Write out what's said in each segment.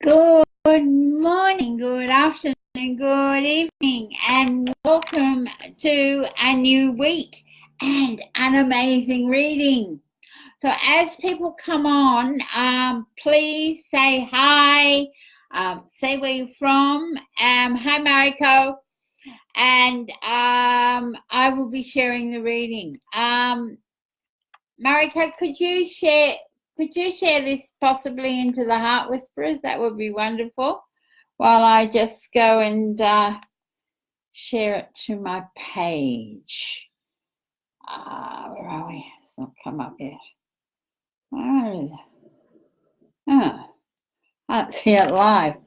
Good morning, good afternoon, good evening, and welcome to a new week and an amazing reading. So as people come on, please say hi, say where you're from. Hi, Mariko, and I will be sharing the reading. Mariko, could you share this possibly into the Heart Whisperers? That would be wonderful. While I just go and share it to my page. Where are we? It's not come up yet. Can't see it live.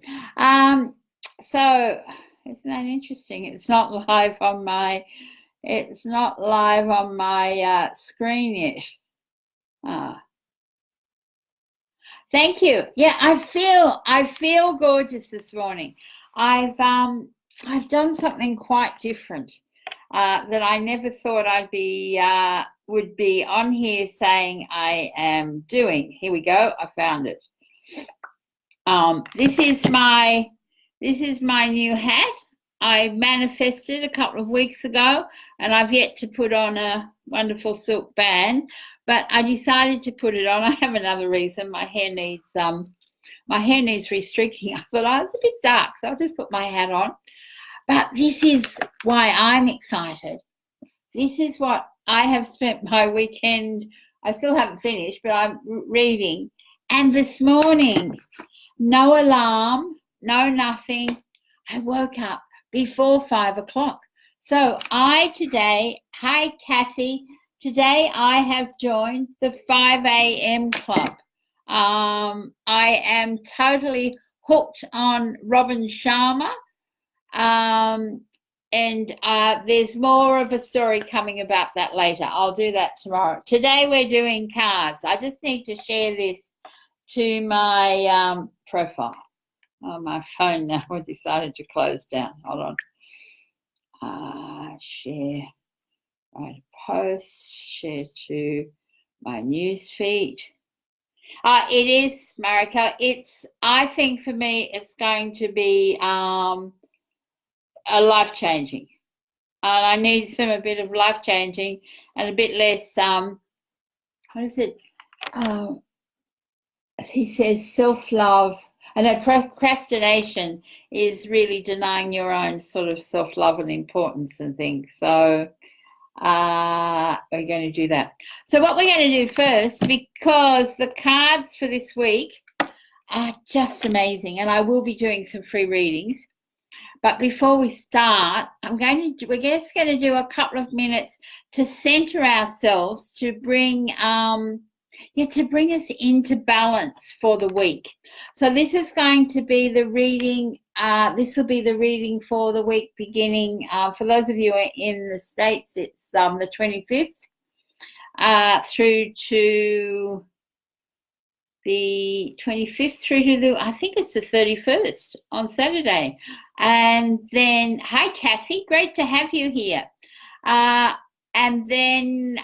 So isn't that interesting? It's not live on my screen yet. Thank you. Yeah, I feel gorgeous this morning. I've done something quite different that I never thought would be on here saying I am doing. Here we go. I found it. This is my new hat. I manifested a couple of weeks ago, and I've yet to put on a wonderful silk band. But I decided to put it on. I have another reason. My hair needs restreaking. I thought, it's a bit dark, so I'll just put my hat on. But this is why I'm excited. This is what I have spent my weekend. I still haven't finished, but I'm reading. And this morning, no alarm, no nothing. I woke up before 5 o'clock. So hi Kathy. Today I have joined the 5 a.m. club. I am totally hooked on Robin Sharma. And there's more of a story coming about that later. I'll do that tomorrow. Today we're doing cards. I just need to share this to my profile. Oh, my phone now decided to close down. Hold on. Share. Write a post, share to my news feed. It is, Marika. I think for me, it's going to be a life-changing. And I need a bit of life-changing and a bit less, what is it? He says self-love. And procrastination is really denying your own sort of self-love and importance and things. So we're going to do that. So what we're going to do first, because the cards for this week are just amazing, and I will be doing some free readings. But before we start, we're just going to do a couple of minutes to center ourselves, to bring us into balance for the week. So this is going to be the reading. This will be the reading for the week beginning. For those of you in the States, it's the 25th through to the 25th through to I think it's the 31st on Saturday. And then, hi Kathy, great to have you here. And then,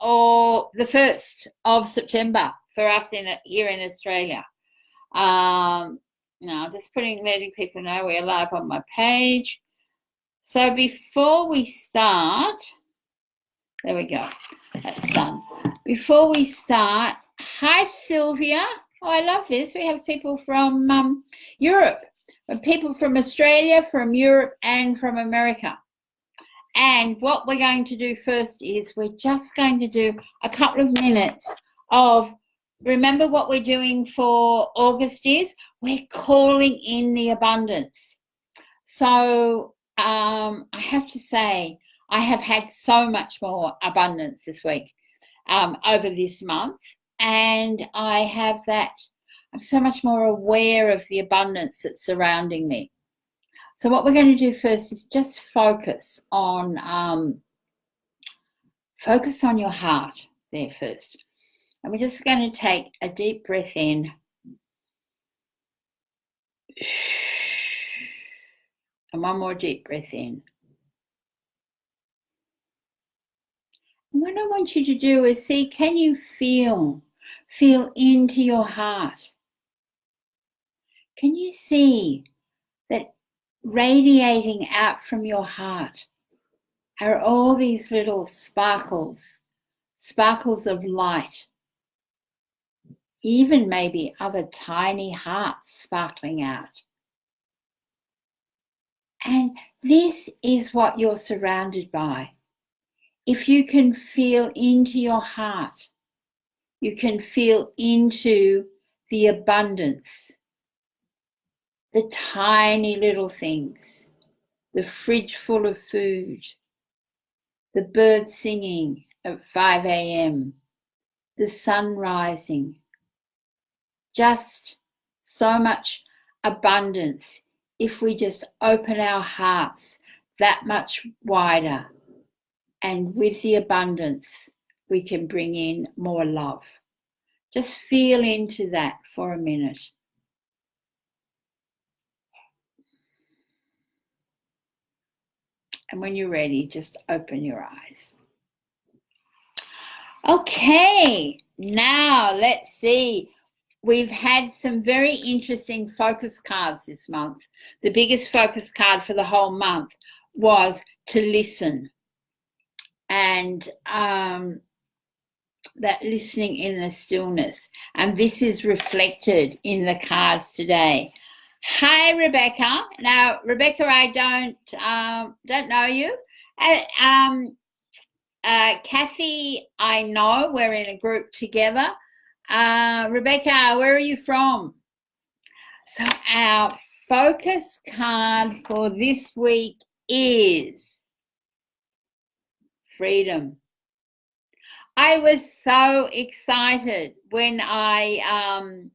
or the 1st of September for us here in Australia. Now, just letting people know we're live on my page. So before we start, there we go. That's done. Before we start, hi Sylvia. Oh, I love this. We have people from Europe, people from Australia, from Europe, and from America. And what we're going to do first is we're just going to do a couple of minutes of, remember what we're doing for August is we're calling in the abundance. So I have to say, I have had so much more abundance this week over this month. And I have I'm so much more aware of the abundance that's surrounding me. So what we're going to do first is just focus on your heart there first. And we're just going to take a deep breath in. And one more deep breath in. And what I want you to do is see, can you feel into your heart? can you see that radiating out from your heart are all these little sparkles of light, even maybe other tiny hearts sparkling out. And this is what you're surrounded by. If you can feel into your heart, you can feel into the abundance, the tiny little things, the fridge full of food, the birds singing at 5 a.m, the sun rising, just so much abundance if we just open our hearts that much wider. And with the abundance, we can bring in more love. Just feel into that for a minute. And when you're ready, just open your eyes. Okay, now let's see. We've had some very interesting focus cards this month. The biggest focus card for the whole month was to listen. And that listening in the stillness. And this is reflected in the cards today. Hi, Rebecca. Now, Rebecca, I don't know you. Kathy, I know, we're in a group together. Rebecca, where are you from? So our focus card for this week is freedom. I was so excited when I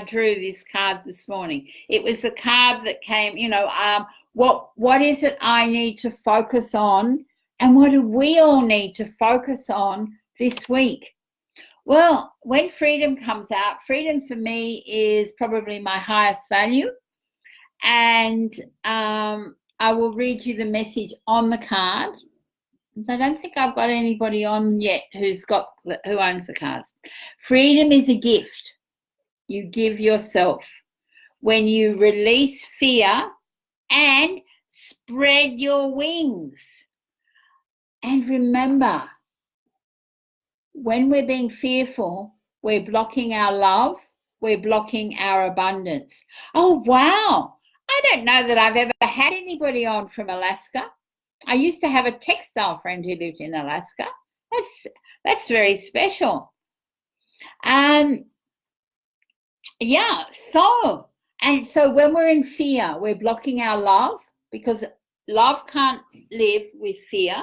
drew this card this morning. It was the card that came, what is it I need to focus on, and what do we all need to focus on this week? Well, when freedom comes out, freedom for me is probably my highest value. And I will read you the message on the card. I don't think I've got anybody on yet who owns the cards. Freedom is a gift you give yourself when you release fear and spread your wings. And remember, when we're being fearful, we're blocking our love, we're blocking our abundance. Oh, wow. I don't know that I've ever had anybody on from Alaska. I used to have a textile friend who lived in Alaska. That's very special. So when we're in fear, we're blocking our love, because love can't live with fear.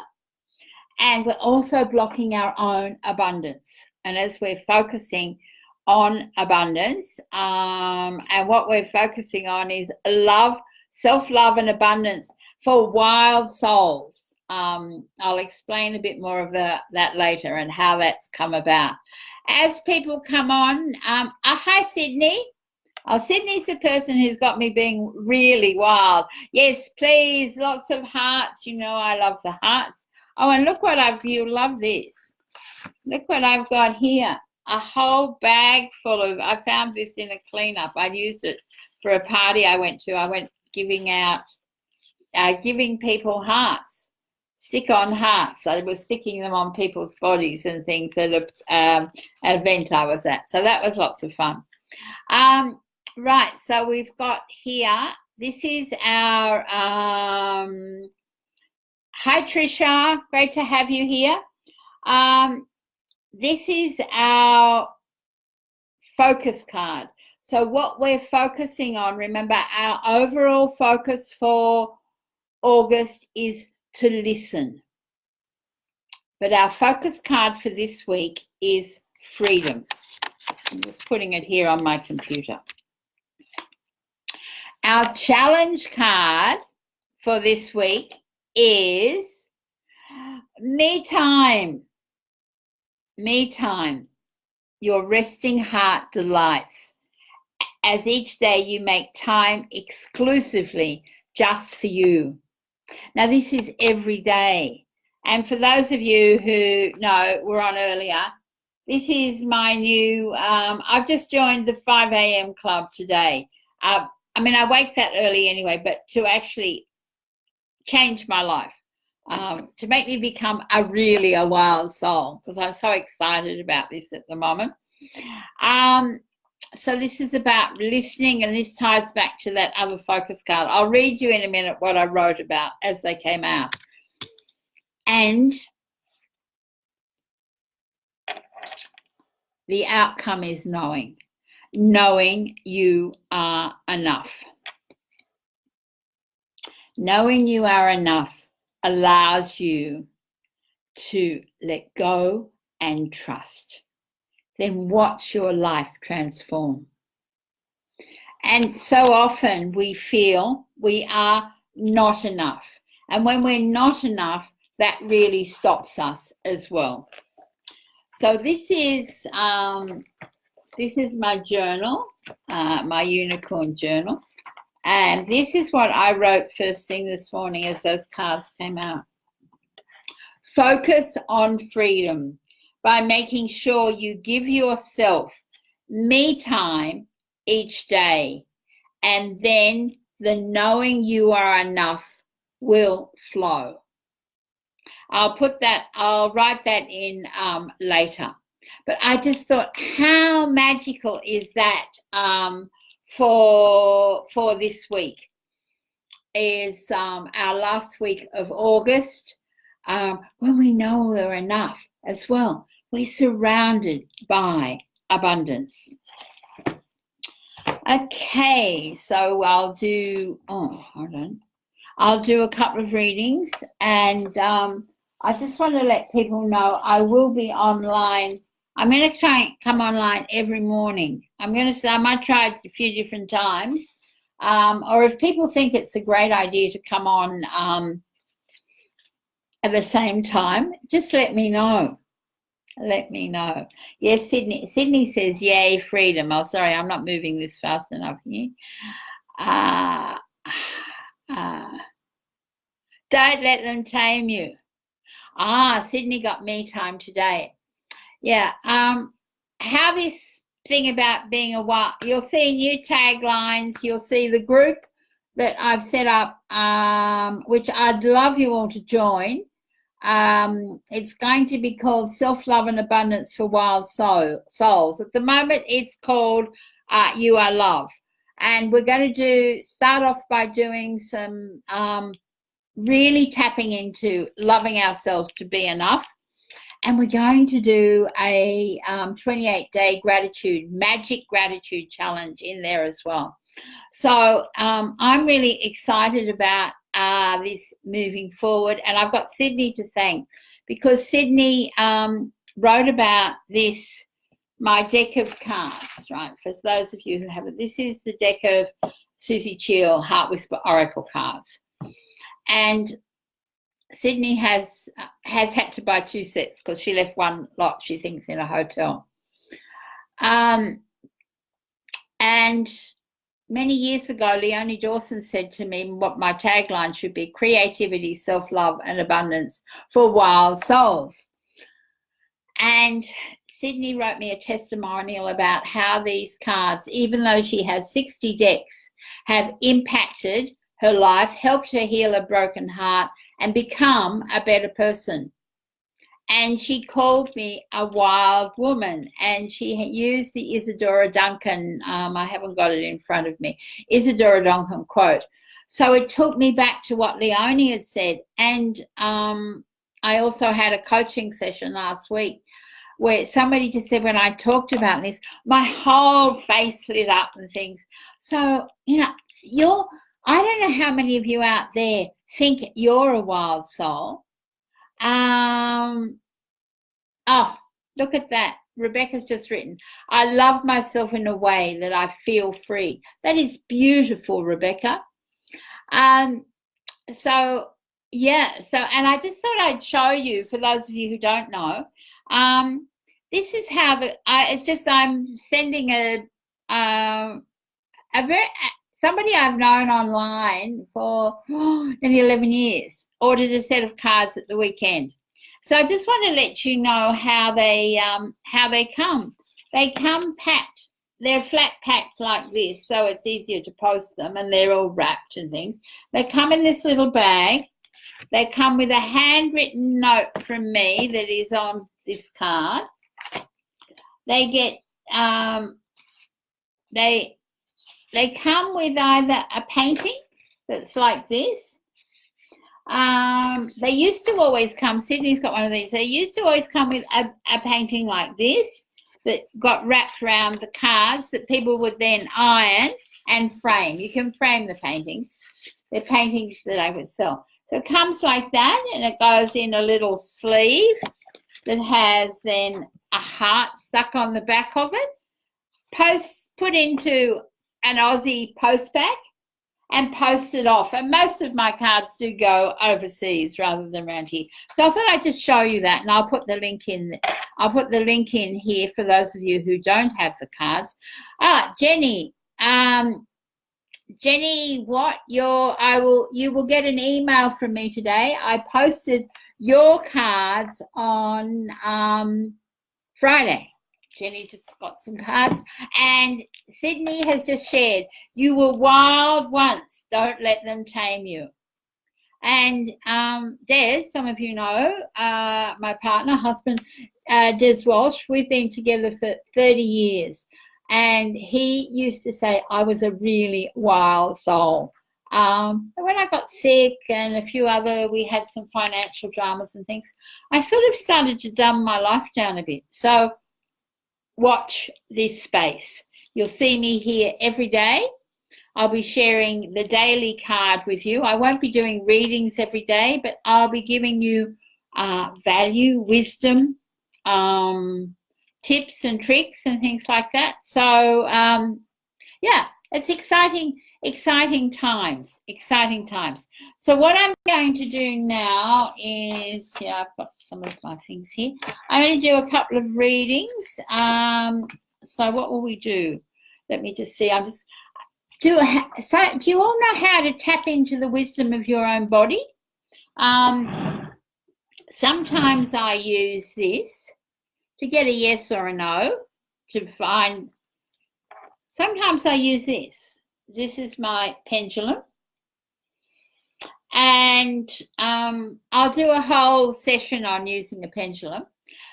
And we're also blocking our own abundance. And as we're focusing on abundance, and what we're focusing on is love, self-love and abundance for wild souls. I'll explain a bit more of that later and how that's come about. As people come on, hi Sydney. Oh, Sydney's the person who's got me being really wild. Yes, please, lots of hearts. You know I love the hearts. Oh, and look what you'll love this. Look what I've got here. A whole bag full of, I found this in a cleanup. I used it for a party I went to. I went giving people hearts, stick-on hearts. I was sticking them on people's bodies and things at an event I was at. So that was lots of fun. Right, so we've got here, this is our, hi Trisha, great to have you here. This is our focus card. So what we're focusing on, remember our overall focus for August is to listen. But our focus card for this week is freedom. I'm just putting it here on my computer. Our challenge card for this week is me time. Me time. Your resting heart delights. As each day you make time exclusively just for you. Now this is every day. And for those of you who know, were on earlier, this is my new, I've just joined the 5 a.m. club today. I mean, I wake that early anyway, but to actually change my life, to make me become a wild soul, because I'm so excited about this at the moment. So this is about listening, and this ties back to that other focus card. I'll read you in a minute what I wrote about as they came out. And the outcome is knowing you are enough. Knowing you are enough allows you to let go and trust. Then watch your life transform. And so often we feel we are not enough. And when we're not enough, that really stops us as well. So this is my journal, my unicorn journal. And this is what I wrote first thing this morning as those cards came out. Focus on freedom by making sure you give yourself me time each day, and then the knowing you are enough will flow. I'll write that in later. But I just thought, how magical is that for this week? Is our last week of August, when we know we're enough as well. We're surrounded by abundance. Okay, so I'll do a couple of readings, and I just want to let people know I will be online. I'm going to try and come online every morning. I might try it a few different times, or if people think it's a great idea to come on at the same time, just let me know. Let me know. Yes, Sydney says, yay, freedom. Oh, sorry, I'm not moving this fast enough here. Don't let them tame you. Sydney got me time today. Yeah. How this thing about being a wild, you'll see new taglines. You'll see the group that I've set up, which I'd love you all to join. It's going to be called Self-Love and Abundance for Wild Souls. At the moment, it's called You Are Love. And we're going to start off by doing some really tapping into loving ourselves to be enough. And we're going to do a 28-day magic gratitude challenge in there as well. So I'm really excited about this moving forward, and I've got Sydney to thank, because Sydney wrote about this, my deck of cards, right? For those of you who haven't, this is the deck of Suzie Cheel Heart Whisper Oracle cards, and Sydney has had to buy 2 sets because she left one lot, she thinks, in a hotel. And many years ago, Leonie Dawson said to me what my tagline should be: creativity, self-love, and abundance for wild souls. And Sydney wrote me a testimonial about how these cards, even though she has 60 decks, have impacted her life, helped her heal a broken heart, and become a better person. And she called me a wild woman, and she used the Isadora Duncan, I haven't got it in front of me, Isadora Duncan quote. So it took me back to what Leonie had said. And I also had a coaching session last week where somebody just said, when I talked about this, my whole face lit up and things. So, I don't know how many of you out there think you're a wild soul. Oh, look at that. Rebecca's just written, I love myself in a way that I feel free. That is beautiful, Rebecca. And I just thought I'd show you, for those of you who don't know, this is how I'm sending somebody I've known online for nearly 11 years, ordered a set of cards at the weekend. So I just want to let you know how they come. They come packed they're flat packed like this, so it's easier to post them, and they're all wrapped and things. They come in this little bag. They come with a handwritten note from me that is on this card. They get they come with either a painting that's like this. They used to always come, Sydney's got one of these, they used to always come with a painting like this that got wrapped around the cards that people would then iron and frame. You can frame the paintings. They're paintings that I would sell. So it comes like that, and it goes in a little sleeve that has then a heart stuck on the back of it, put into an Aussie post bag and posted off. And most of my cards do go overseas rather than around here. So I thought I'd just show you that, and I'll put the link in. I'll put the link in here for those of you who don't have the cards. Jenny, Jenny, you will get an email from me today. I posted your cards on Friday. Jenny just got some cards, and Sydney has just shared, you were wild once, don't let them tame you. And Des, some of you know, my partner, husband, Des Walsh, we've been together for 30 years. And he used to say I was a really wild soul. And when I got sick and a few other, we had some financial dramas and things, I sort of started to dumb my life down a bit. So watch this space. You'll see me here every day. I'll be sharing the daily card with you. I won't be doing readings every day, but I'll be giving you value, wisdom, tips and tricks and things like that. So yeah, it's exciting times. So what I'm going to do now is, I've got some of my things here. I'm going to do a couple of readings. So what will we do? Let me just see. Do you all know how to tap into the wisdom of your own body? Sometimes I use this to get a yes or a no, to find. Sometimes I use this. This is my pendulum. And I'll do a whole session on using a pendulum.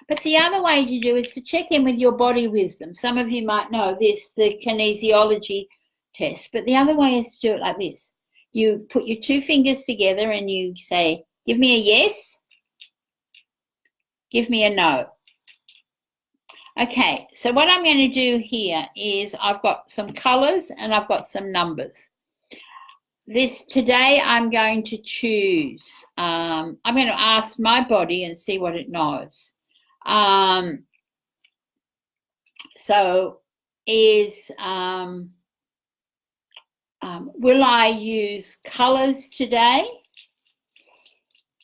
But the other way to do is to check in with your body wisdom. Some of you might know this, the kinesiology test. But the other way is to do it like this. You put your two fingers together and you say, give me a yes, give me a no. Okay, so what I'm going to do here is I've got some colours and I've got some numbers. Today I'm going to choose, I'm going to ask my body and see what it knows. Will I use colours today?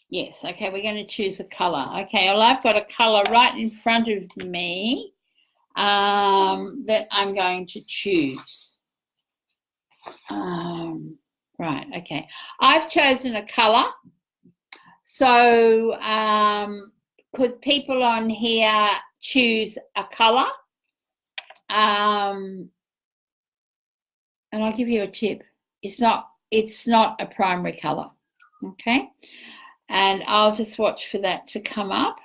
Yes, okay, we're going to choose a colour. Okay, well, I've got a colour right in front of me that I'm going to choose. Right, okay. I've chosen a colour. So could people on here choose a colour? And I'll give you a tip. It's not a primary colour, okay? And I'll just watch for that to come up.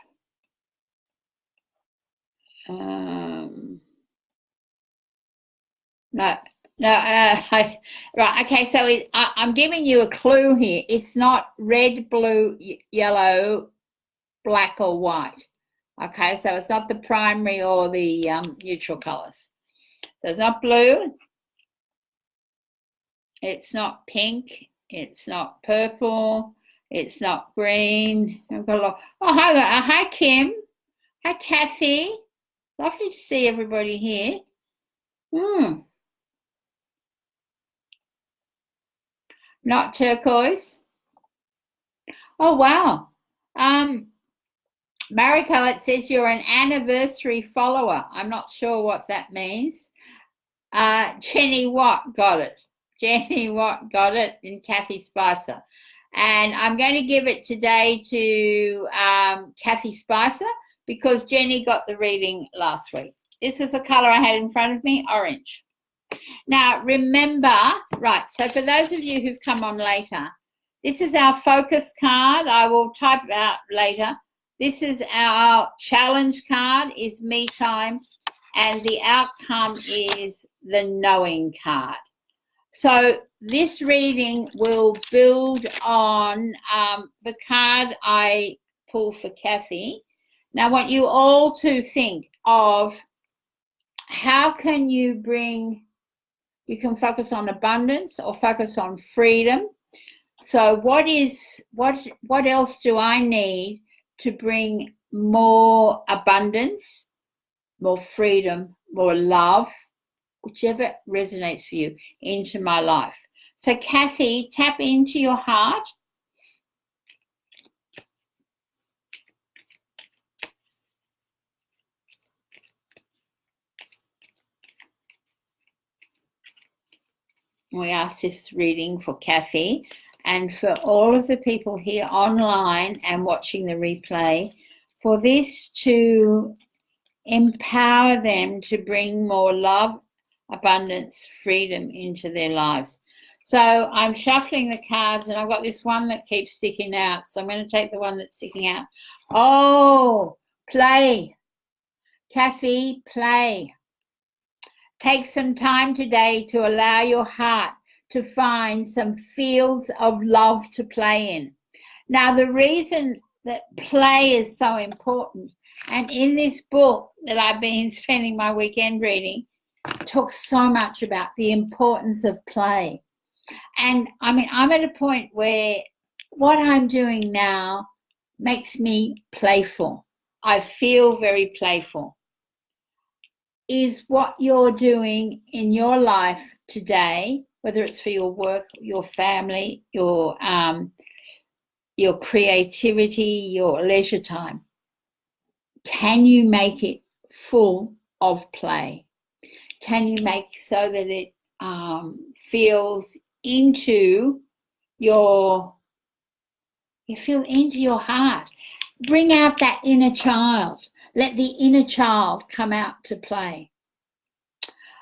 Right, okay, so I'm giving you a clue here. It's not red, blue, yellow, black or white. Okay, so it's not the primary or the neutral colours. So it's not blue. It's not pink. It's not purple. It's not green. Oh, hi, Kim. Hi, Kathy. Lovely to see everybody here. Not turquoise. Oh, wow. Mariko, it says you're an anniversary follower. I'm not sure what that means. Jenny Watt got it. Jenny Watt got it, and Kathy Spicer. And I'm going to give it today to Kathy Spicer because Jenny got the reading last week. This was the colour I had in front of me, orange. Now, remember, right, so for those of you who've come on later, this is our focus card. I will type it out later. This is our challenge card, is me time, and the outcome is the knowing card. So this reading will build on the card I pull for Kathy. Now, I want you all to think of how can you bring, you can focus on abundance or focus on freedom. So what else do I need to bring more abundance, more freedom, more love, whichever resonates for you, into my life? So Kathy, tap into your heart. We asked this reading for Kathy and for all of the people here online and watching the replay, for this to empower them to bring more love, abundance, freedom into their lives. So I'm shuffling the cards and I've got this one that keeps sticking out. So I'm going to take the one that's sticking out. Oh, play. Kathy, play. Take some time today to allow your heart to find some fields of love to play in. Now, the reason that play is so important, and in this book that I've been spending my weekend reading, talks so much about the importance of play. And I mean, I'm at a point where what I'm doing now makes me playful. I feel very playful. Is what you're doing in your life today, whether it's for your work, your family, your creativity, your leisure time, can you make it full of play? Can you make so that it feels into your heart? Bring out that inner child. Let the inner child come out to play.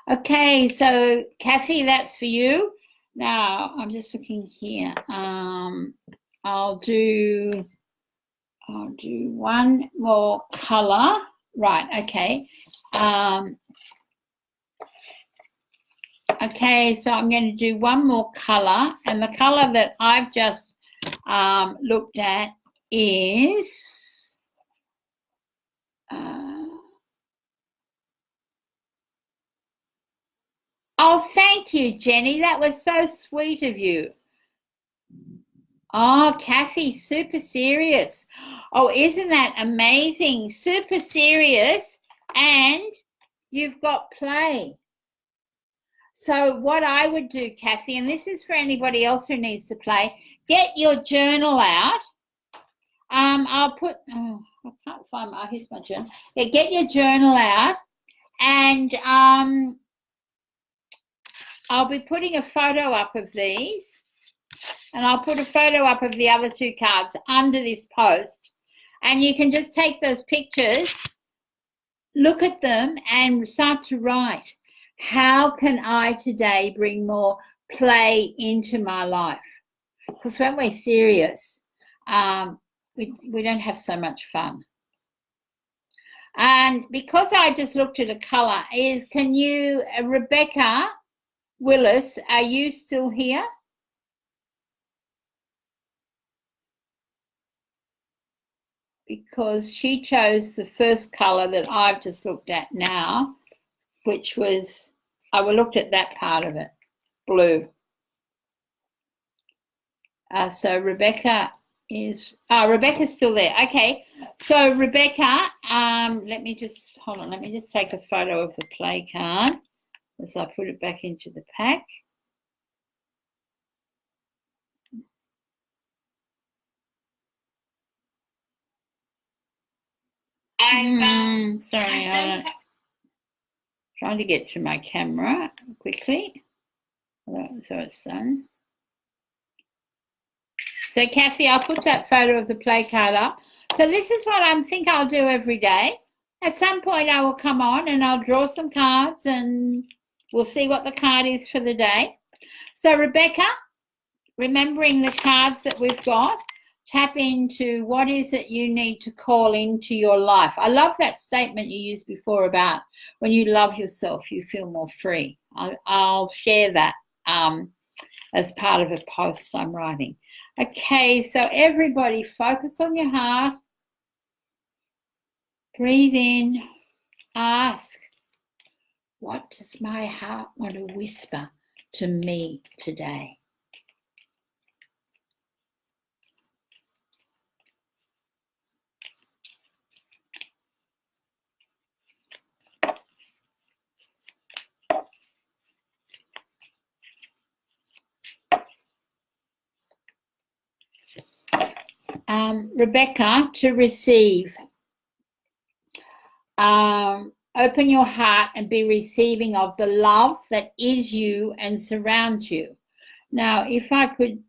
Okay, so Kathy, that's for you. Now I'm just looking here. I'll do one more color. Right, okay. Okay, so I'm going to do one more color, and the color that I've just looked at is oh, thank you, Jenny. That was so sweet of you. Oh, Kathy, super serious. Oh, isn't that amazing? Super serious, and you've got play. So what I would do, Kathy, and this is for anybody else who needs to play, get your journal out. I'll put, oh, I can't find my, here's my journal. Yeah, get your journal out, and I'll be putting a photo up of these, and I'll put a photo up of the other two cards under this post, and you can just take those pictures, look at them, and start to write. How can I today bring more play into my life? Because when we're serious, we don't have so much fun. And because I just looked at a colour, can you, Rebecca Willis, are you still here? Because she chose the first colour that I've just looked at now, which was, I looked at that part of it, blue. So Rebecca is, Rebecca's still there. Okay, so Rebecca, let me just, hold on, let me just take a photo of the play card as I put it back into the pack. Sorry, I'm trying to get to my camera quickly. So it's done. So Kathy, I'll put that photo of the play card up. So this is what I think I'll do every day. at some point I will come on and I'll draw some cards and we'll see what the card is for the day. So Rebecca, remembering the cards that we've got, tap into what is it you need to call into your life. I love that statement you used before about when you love yourself, you feel more free. I'll share that as part of a post I'm writing. Okay, so everybody focus on your heart. Breathe in. Ask, what does my heart want to whisper to me today? Rebecca, to receive. Open your heart and be receiving of the love that is you and surrounds you. Now, if I could,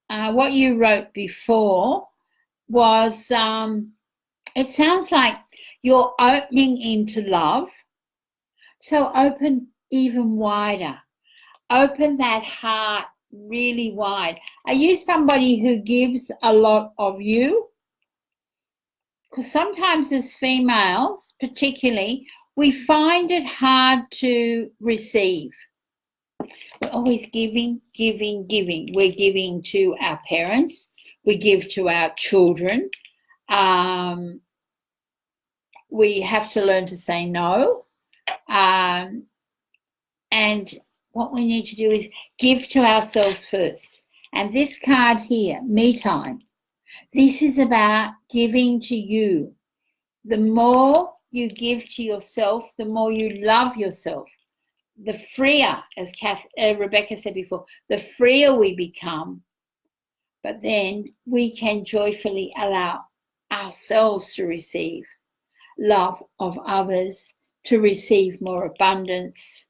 what you wrote before was, it sounds like you're opening into love. So open even wider. Open that heart really wide. Are you somebody who gives a lot of you? Because sometimes as females, particularly, we find it hard to receive. We're always giving, giving, giving. We're giving to our parents. We give to our children. We have to learn to say no. And what we need to do is give to ourselves first. And this card here, me time, this is about giving to you. The more you give to yourself, the more you love yourself, the freer, as Rebecca said before, the freer we become. But then we can joyfully allow ourselves to receive love of others, to receive more abundance.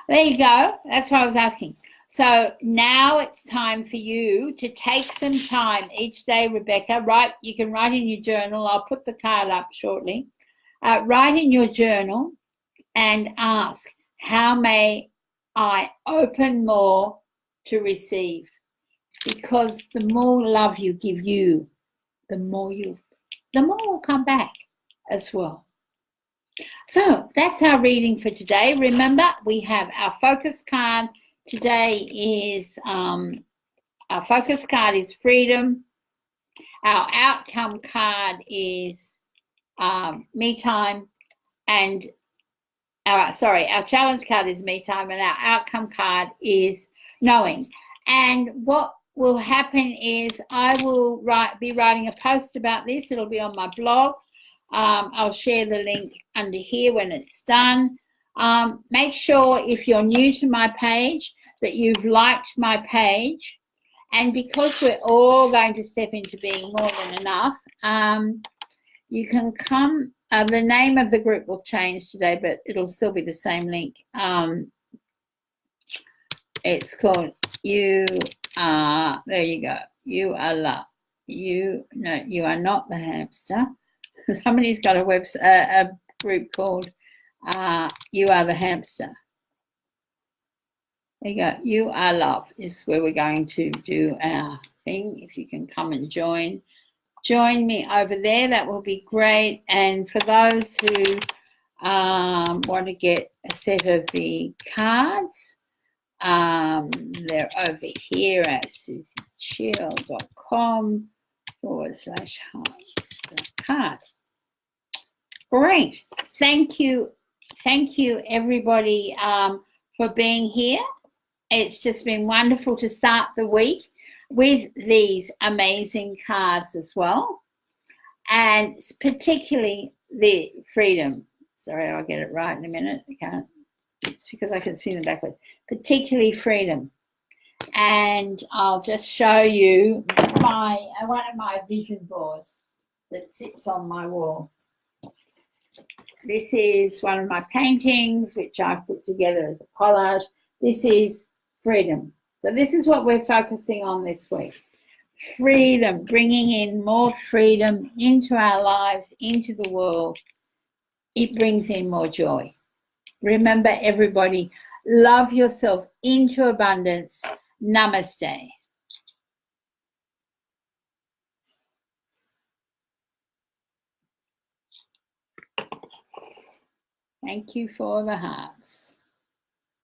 There you go. That's what I was asking. So now it's time for you to take some time each day, Rebecca. You can write in your journal. I'll put the card up shortly. Write in your journal and ask, how may I open more to receive? Because the more love you give you, the more will come back as well. So that's our reading for today. Remember, we have our focus card. Today is our focus card is freedom. Our outcome card is me time, and our challenge card is me time, and our outcome card is knowing. And what will happen is I will be writing a post about this. It'll be on my blog. I'll share the link under here when it's done. Make sure if you're new to my page that you've liked my page, and because we're all going to step into being more than enough, you can come. The name of the group will change today, but it'll still be the same link. It's called You Are, there you go, You Are Love. You are not the hamster. Somebody's got a group called You Are the Hamster. There you go. You Are Love is where we're going to do our thing. If you can come and join me over there, that will be great. And for those who want to get a set of the cards, they're over here at suziecheel.com/card. Great. Thank you everybody for being here. It's just been wonderful to start the week with these amazing cards as well, and particularly the freedom. Sorry, I'll get it right in a minute. I can't. It's because I can see them backwards. Particularly freedom. And I'll just show you one of my vision boards that sits on my wall. This is one of my paintings, which I've put together as a collage. This is freedom. So this is what we're focusing on this week. freedom, bringing in more freedom into our lives, into the world. It brings in more joy. Remember, everybody, love yourself into abundance. Namaste. Thank you for the hearts.